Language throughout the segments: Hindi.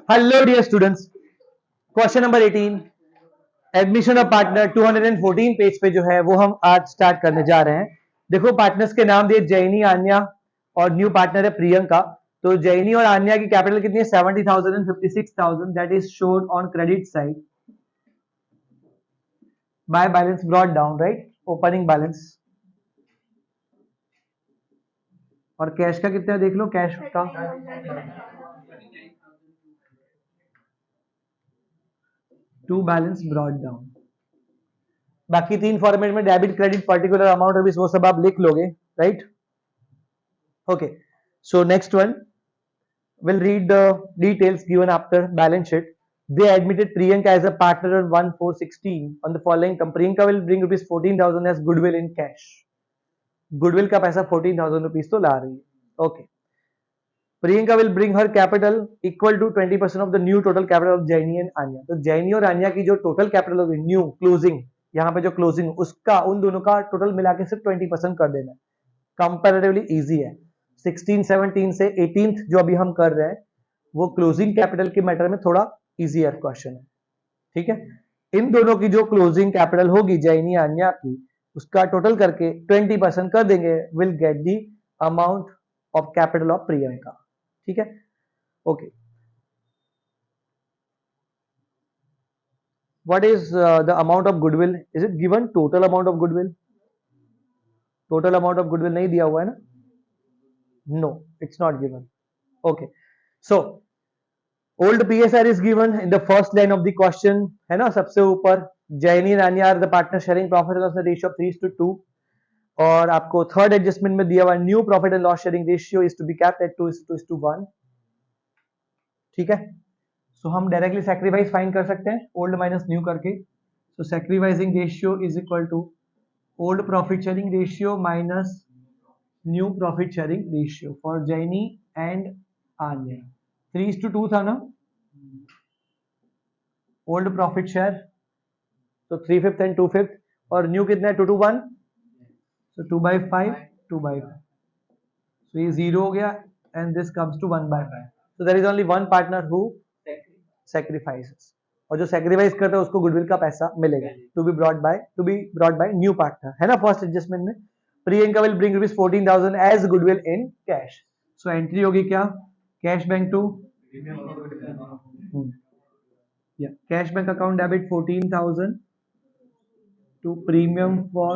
Hello dear students, question number 18 admission of partner 214 page पे जो है वो हम आज स्टार्ट करने जा रहे हैं। देखो पार्टनर्स के नाम दिए जैनी, आन्या और न्यू पार्टनर है प्रियंका। तो जैनी और आन्या की कैपिटल कितनी है? 70,000 and 56,000 that is shown on credit side by balance brought down, right, opening balance. और कैश का कितना है देख लो, कैश का टू बैलेंस ब्रॉट डाउन। बाकी तीन फॉर्मेट में debit, credit, particular amount rupees वो सब आप लिख लोगे, right. Okay, so next one will read the details given after balance sheet. They admitted Priyanka as a partner on 1/4/16 on the following term. Priyanka will bring rupees 14,000 as goodwill in cash. Goodwill का पैसा 14,000 रुपीस तो ला रही है। Okay, Priyanka will bring her capital equal to 20% of the new total capital of Jaini and Anya. तो जैनी और आन्या की जो टोटल कैपिटल होगी न्यू क्लोजिंग, यहाँ पे जो क्लोजिंग उसका उन दोनों का टोटल मिला के सिर्फ 20% कर देना है। कंपैरेटिवली इजी है। 16, 17 से 18 जो अभी हम कर रहे हैं वो क्लोजिंग कैपिटल के मैटर में थोड़ा इजियर क्वेश्चन है, ठीक है। इन दोनों की जो क्लोजिंग कैपिटल होगी जैनी आन्या की, उसका टोटल करके 20% कर देंगे, will get the amount of capital of Priyanka, ठीक है। Okay, what is the amount of goodwill? Is it given total amount of goodwill? Total amount of goodwill नहीं दिया हुआ है ना? No, it's not given. Okay, so old PSR is given in the first line of the question, है ना, सबसे ऊपर। Jaini and Anya are the partner sharing profit and loss ratio of 3:2। और आपको थर्ड एडजस्टमेंट में दिया हुआ new profit and loss sharing ratio is to be kept at 2:1, ठीक है। सो हम डायरेक्टली सैक्रिफाइस फाइंड कर सकते हैं ओल्ड माइनस न्यू करके। So sacrificing ratio is equal to old profit sharing ratio minus new profit sharing ratio for Jaini and Anya. 3:2 था ना ओल्ड प्रॉफिट शेयर, तो 3/5 एंड 2/5। और न्यू कितना है? 2:1, so 2/5, 2/5, so ये 0 हो गया and this comes to 1/5. so there is only one partner who sacrifices, और जो sacrifice करता है उसको गुडविल का पैसा मिलेगा to be brought by new partner, है ना। फर्स्ट एडजस्टमेंट में Priyanka will bring rupees 14,000 as goodwill in cash. So entry होगी क्या? Cash bank to cash bank account debit 14,000 to premium for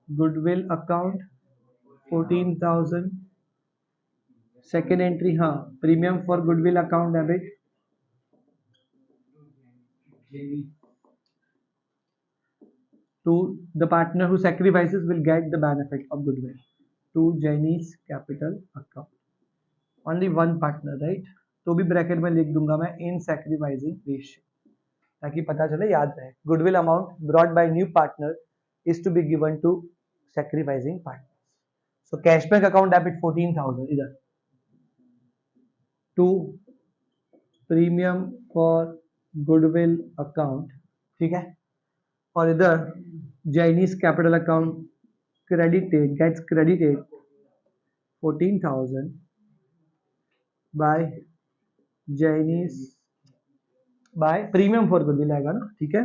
goodwill account 14,000। Second entry, हाँ, premium for goodwill account debit to the partner who sacrifices will get the benefit of goodwill to Jenny's capital account. Only one partner, right? तो भी ब्रैकेट में लिख दूंगा मैं इन सैक्रिफाइसिंग रेशियो, ताकि पता चले, याद रहे। Goodwill amount brought by new partner is to be given to sacrificing partner. So cash bank account debit 14,000 इधर to premium for goodwill account, ठीक है। और इधर Chinese capital account credited, gets credited 14,000 by Chinese by premium for goodwill आएगा ना, ठीक है,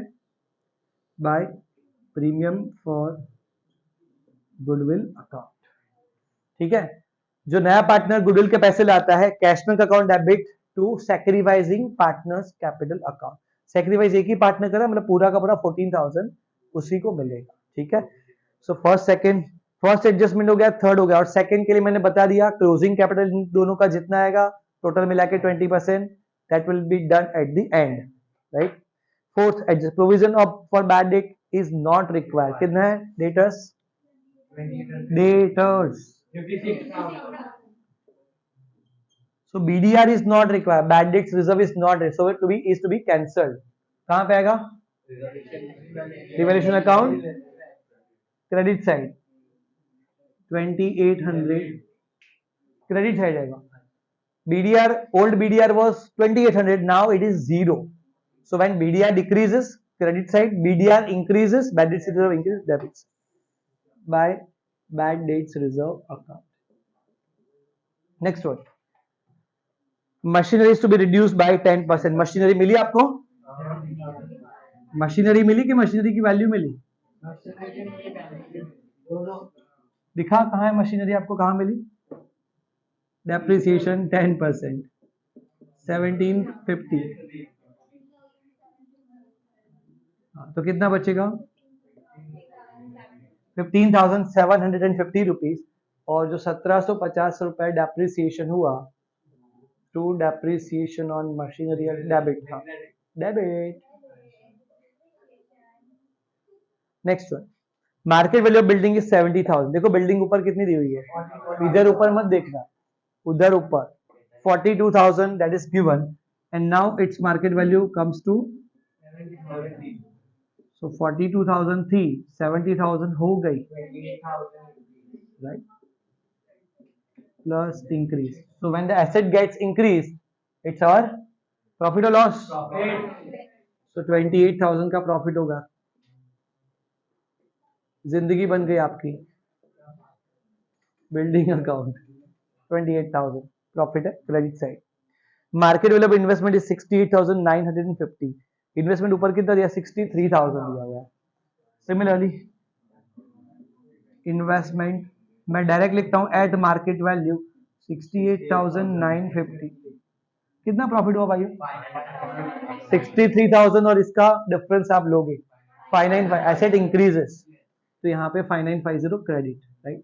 by premium for goodwill account, ठीक है। जो नया पार्टनर गुडविल के पैसे लाता है, cash bank account debit to sacrificing partners capital account. Sacrifice एक ही पार्टनर करा, मतलब पूरा का पूरा 14,000 उसी को मिलेगा, ठीक है। So first second, first adjustment हो गया, थर्ड हो गया। और सेकंड के लिए मैंने बता दिया क्लोजिंग कैपिटल दोनों का जितना आएगा टोटल मिला के 20%, that will be done at the end, right. Fourth adjust, provision of for bad debt is not required. कितना है? Debtors, debtors, so BDR is not required, bad debts reserve is not required, so is to be cancelled। कहां पे आएगा? Revaluation account credit side 2800 credit side आएगा। BDR, old BDR was 2800, now it is 0, so when BDR decreases credit side, BDR increases, bad debts reserve increases debits by bad debts reserve account। next one, machinery to be reduce by 10%. Machinery मिली आपको? मशीनरी मिली कि मशीनरी की वैल्यू मिली? दिखा कहाँ है मशीनरी, आपको कहाँ मिली? डेप्रिसिएशन 10%, 1750. तो कितना बचेगा? 15,750 रुपीज. और जो 1750 रुपए डेप्रिसिएशन हुआ, to depreciation on machinery debit था, debit. Next one, market value of building is 70,000. देखो बिल्डिंग ऊपर कितनी दी हुई है, इधर ऊपर मत देखना, उधर ऊपर 42,000 that is given, and now its market value comes to, so 42,000 थी, 70,000 हो गई, right? Plus increase. So when the asset gets increased, it's our profit or loss? So 28,000 का प्रॉफिट होगा. जिंदगी बन गई आपकी. बिल्डिंग अकाउंट 28,000 प्रॉफिट है credit side. Market value of investment is 68,950. Investment ऊपर कितना दिया? 63,000 दिया हुआ है. सिमिलरली इन्वेस्टमेंट मैं डायरेक्ट लिखता हूं एट मार्केट वैल्यू 68,950. कितना प्रॉफिट हुआ भाई? 63,000 और इसका डिफरेंस आप लोगे 595. एसेट इंक्रीजेस, तो यहाँ पे 5950 credit, right,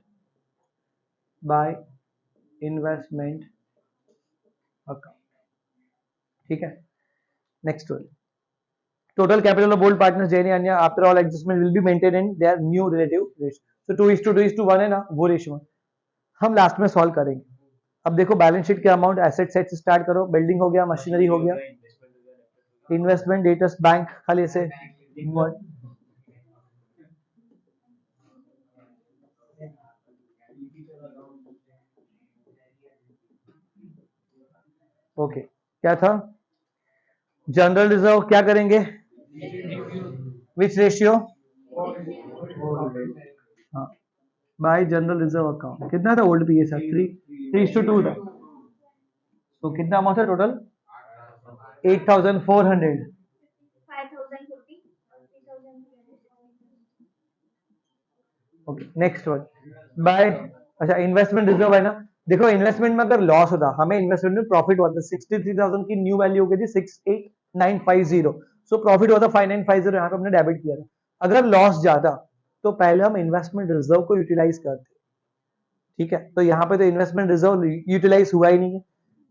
by investment account. ठीक है. Next one, total capital of old partners Jaini Anya after all adjustment will be maintain in their new relative ratio. तो 2:2:1 है ना, वो रेशियो हम लास्ट में सॉल्व करेंगे. अब देखो बैलेंस शीट के अमाउंट, एसेट सेट से स्टार्ट करो. बिल्डिंग हो गया, मशीनरी हो गया, इन्वेस्टमेंट, डेटर्स, बैंक, खाली ऐसे. ओके, क्या था? जनरल रिजर्व क्या करेंगे? विच रेशियो? हाँ, बाय जनरल रिजर्व अकाउंट. कितना था ओल्ड पीए सर? 3:2 था. तो कितना अमाउंट है total? 8,400. Okay, next one, bye, अच्छा इन्वेस्टमेंट रिजर्व है ना. देखो इन्वेस्टमेंट में अगर लॉस होता, हमें इन्वेस्टमेंट में प्रॉफिट हुआ था. 63,000 की न्यू वैल्यू हो गई थी 68,950. सो प्रॉफिट हुआ था 5,950, यहाँ पे हमने डेबिट किया था. अगर लॉस ज्यादा तो पहले हम इन्वेस्टमेंट रिजर्व को यूटिलाइज करते. ठीक है, तो यहाँ पे तो इन्वेस्टमेंट रिजर्व यूटिलाइज हुआ ही नहीं है,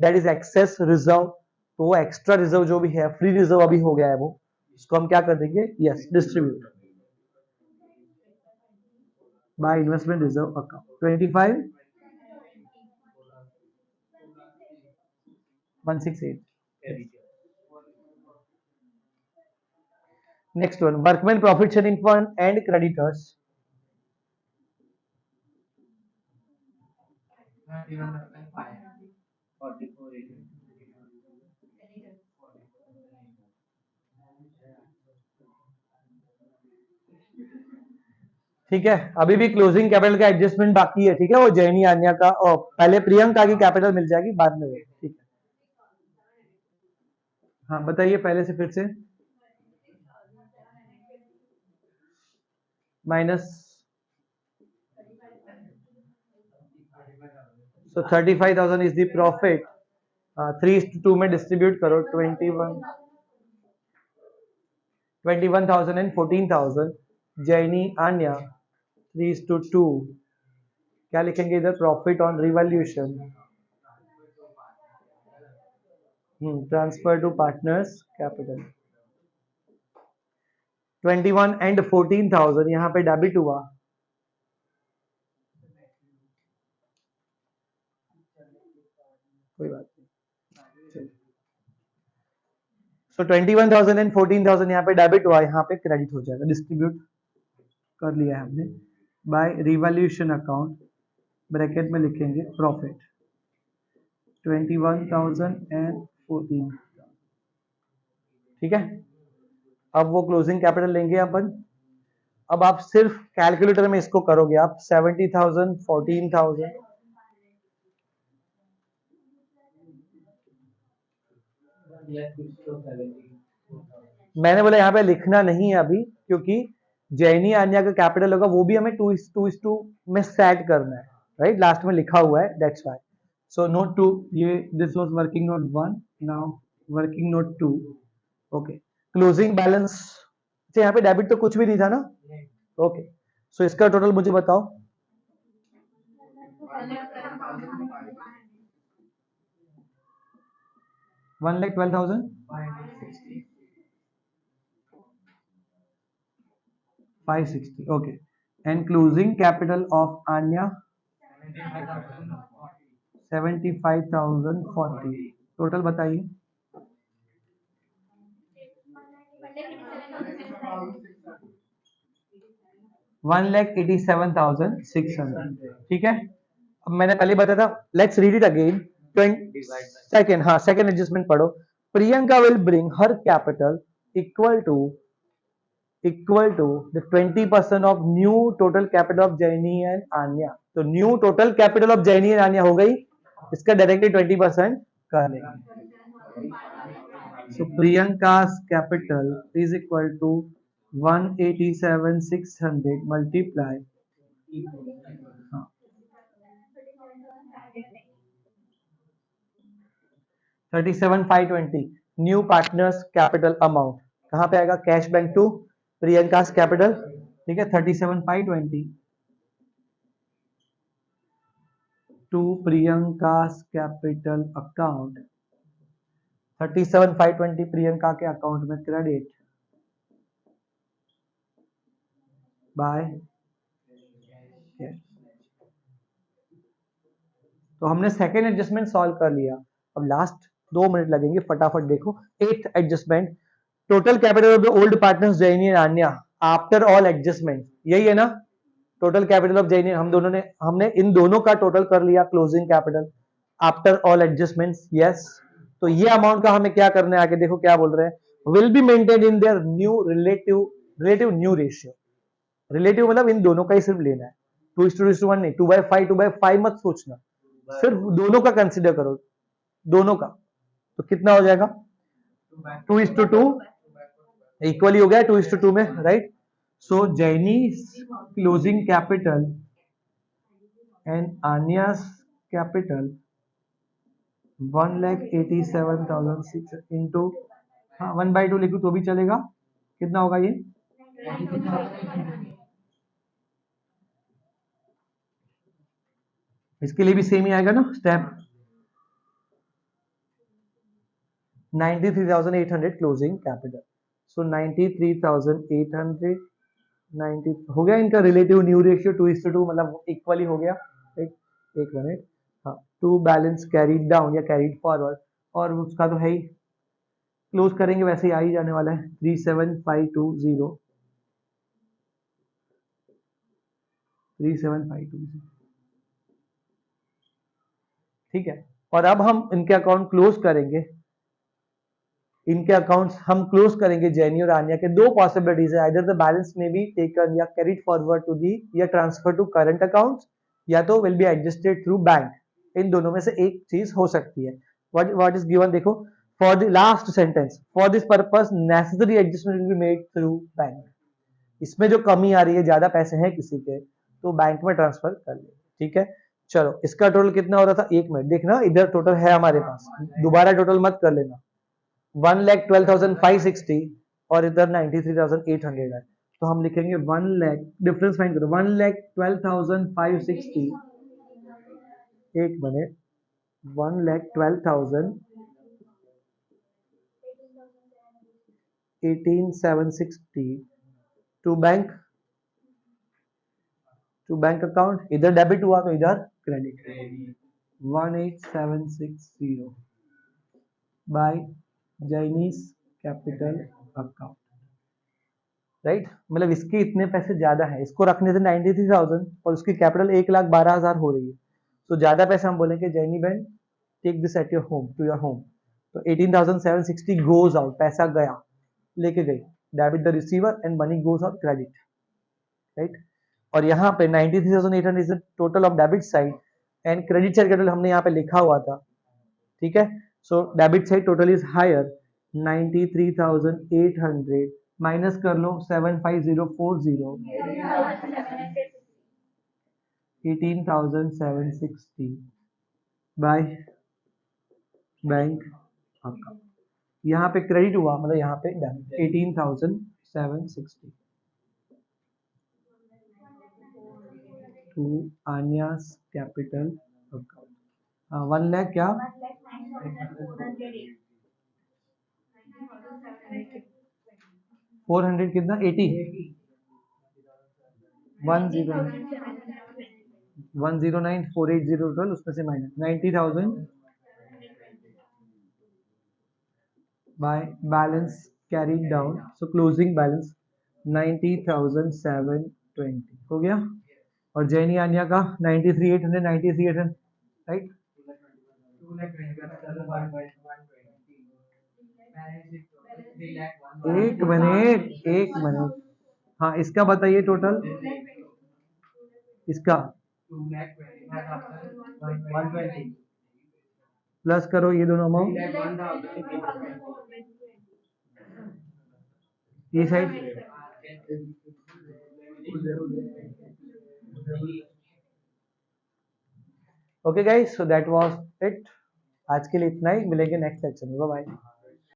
दैट इज एक्सेस रिजर्व. तो वो एक्स्ट्रा रिजर्व जो भी है, फ्री रिजर्व अभी हो गया है, वो उसको हम क्या कर देंगे? Yes, distribute by investment reserve account. 25,168. Next one, workmen profit sharing fund and creditors. ठीक है, अभी भी क्लोजिंग कैपिटल का एडजस्टमेंट बाकी है. ठीक है, वो जैनी आन्या का, और पहले प्रियंका की कैपिटल मिल जाएगी बाद में. ठीक है, हाँ बताइए पहले से फिर से. Minus, so 35,000 is the profit. 3:2 में डिस्ट्रीब्यूट करो. 21,000 and 14,000. जैनी आन्या 3:2. क्या लिखेंगे इधर? Profit on revaluation, transfer to partners capital. 21 and 14,000 यहाँ पे डेबिट हुआ. कोई बात नहीं. सो 21,000 एंड 14,000 यहाँ पे डेबिट हुआ, यहाँ पे क्रेडिट हो जाएगा. डिस्ट्रीब्यूट कर लिया है हमने बाय रिवॉल्यूशन अकाउंट. ब्रैकेट में लिखेंगे प्रॉफिट 21,000 एंड 14. ठीक है, अब वो क्लोजिंग कैपिटल लेंगे अपन. अब आप सिर्फ कैलकुलेटर में इसको करोगे आप. 70,000, 14,000, मैंने बोला यहाँ पे लिखना नहीं है अभी, क्योंकि जैनी आन्या का कैपिटल होगा वो भी हमें 2:2 में सेट करना है, राइट, लास्ट में लिखा हुआ है, दैट्स व्हाई। सो नोट 2, ये this was working note 1, now working note 2। Okay, closing balance, अच्छा यहाँ पे डेबिट तो कुछ भी नहीं था ना, ओके, सो इसका टोटल मुझे बताओ। 1,12,000 560, okay, and closing capital of Anya 75,040, total बताइए। 1,87,600, ठीक है। अब मैंने पहले बताया था, let's read it again. Second, हाँ सेकंड एडजस्टमेंट पढ़ो। Priyanka will bring her capital equal to the 20% of new total capital of Jaini and Anya। तो new total capital of Jaini and Anya हो गई, इसका डायरेक्टली 20% कर लेंगे। So Priyanka's capital is equal to 187,600 multiply 37,520 new partners capital amount कहां पे आएगा, cash bank to Priyanka's capital, ठीक है, 37,520 to Priyanka's capital account, 37,520 Priyanka के अकाउंट में क्रेडिट बाय कैश। तो हमने सेकेंड एडजस्टमेंट सॉल्व कर लिया, अब लास्ट 2 मिनट लगेंगे, फटाफट देखो। Eighth adjustment, total capital of the old partners Jaini and Anya after all adjustment, यही है ना, टोटल कैपिटल ऑफ जैनी, हमने इन दोनों का टोटल कर लिया, closing capital after all adjustments, yes. तो ये अमाउंट का हमें क्या करना है आगे, देखो क्या बोल रहे हैं, will be maintain in their new relative new ratio. Relative मतलब इन दोनों का ही सिर्फ लेना है, 2:1 नहीं, 2/5 2/5 मत सोचना, सिर्फ दोनों का कंसिडर करो, दोनों का। तो कितना हो जाएगा, 2:2 इक्वली हो गया 2:2 में, right. So Jaini closing capital and Anya's capital 1,87,600 into, हाँ 1/2 लिखू तो भी चलेगा, कितना होगा ये, इसके लिए भी सेम ही आएगा ना स्टेप, 93,800 क्लोजिंग कैपिटल। सो 93,800 90 हो गया इनका रिलेटिव न्यू रेशियो 2:2, मतलब इक्वली हो गया, एक मिनट, हाँ, टू बैलेंस कैरीड डाउन या कैरीड फॉरवर्ड, और उसका तो है ही, क्लोज करेंगे वैसे ही आ ही जाने वाला है, 37,520 37,520, ठीक है। और अब हम इनके अकाउंट क्लोज करेंगे, इनके अकाउंट्स हम क्लोज करेंगे जैनी और आन्या के, दो पॉसिबिलिटीज है, आइदर द बैलेंस में बी टेकन या कैरीड फॉरवर्ड टू दी या ट्रांसफर टू करंट अकाउंट्स, या तो will be adjusted through bank, इन दोनों में से एक चीज हो सकती है। व्हाट इज गिवन, देखो, for the last sentence, for this purpose necessary adjustment will be made through bank, इसमें जो कमी आ रही है, ज्यादा पैसे हैं किसी के तो बैंक में ट्रांसफर कर ले, ठीक है। चलो इसका टोटल कितना हो रहा था, 1 मिनट देखना, इधर टोटल है हमारे पास, दोबारा टोटल मत कर लेना, 1,12,560 और इधर 93,800 है, तो हम लिखेंगे 1 लाख, डिफरेंस फाइंड करो, 1,12,560, एक मिनट, 1,12,018,760 टू बैंक अकाउंट, इधर डेबिट हुआ तो इधर credit, 18760 by Jaini's capital account, right. मतलब इसके इतने पैसे ज्यादा है, इसको रखने से 93,000 और उसकी कैपिटल 1,12,000 हो रही है, तो ज्यादा पैसे हम बोलेंगे जैनी बहन take this at your home, to your home, तो 18,760 गोज आउट, पैसा गया, लेके गई, debit the receiver and money goes out credit, right. और यहाँ पे 93,800 is the total of debit side and credit side का टोटल हमने यहाँ पे लिखा हुआ था, ठीक है। So debit side total is higher 93,800 minus कर लो 75040 18,760 बाय बैंक अकाउंट। यहाँ पे क्रेडिट हुआ मतलब यहाँ पे debit 18,760 to Anya's capital account. 1 lakh क्या 400 कितना 80 109,480 टोटल उसमें से minus 90,000 by balance carrying down so closing balance 90,720 हो गया। और जैनी आन्या का 93,800 93,800 राइट। एक मिनट हाँ इसका बताइए टोटल इसका प्लस करो ये दोनों अमाउंट ये side okay guys so that was it. आज के लिए इतना ही, मिलेंगे नेक्स्ट लेक्चर में, बाय बाय।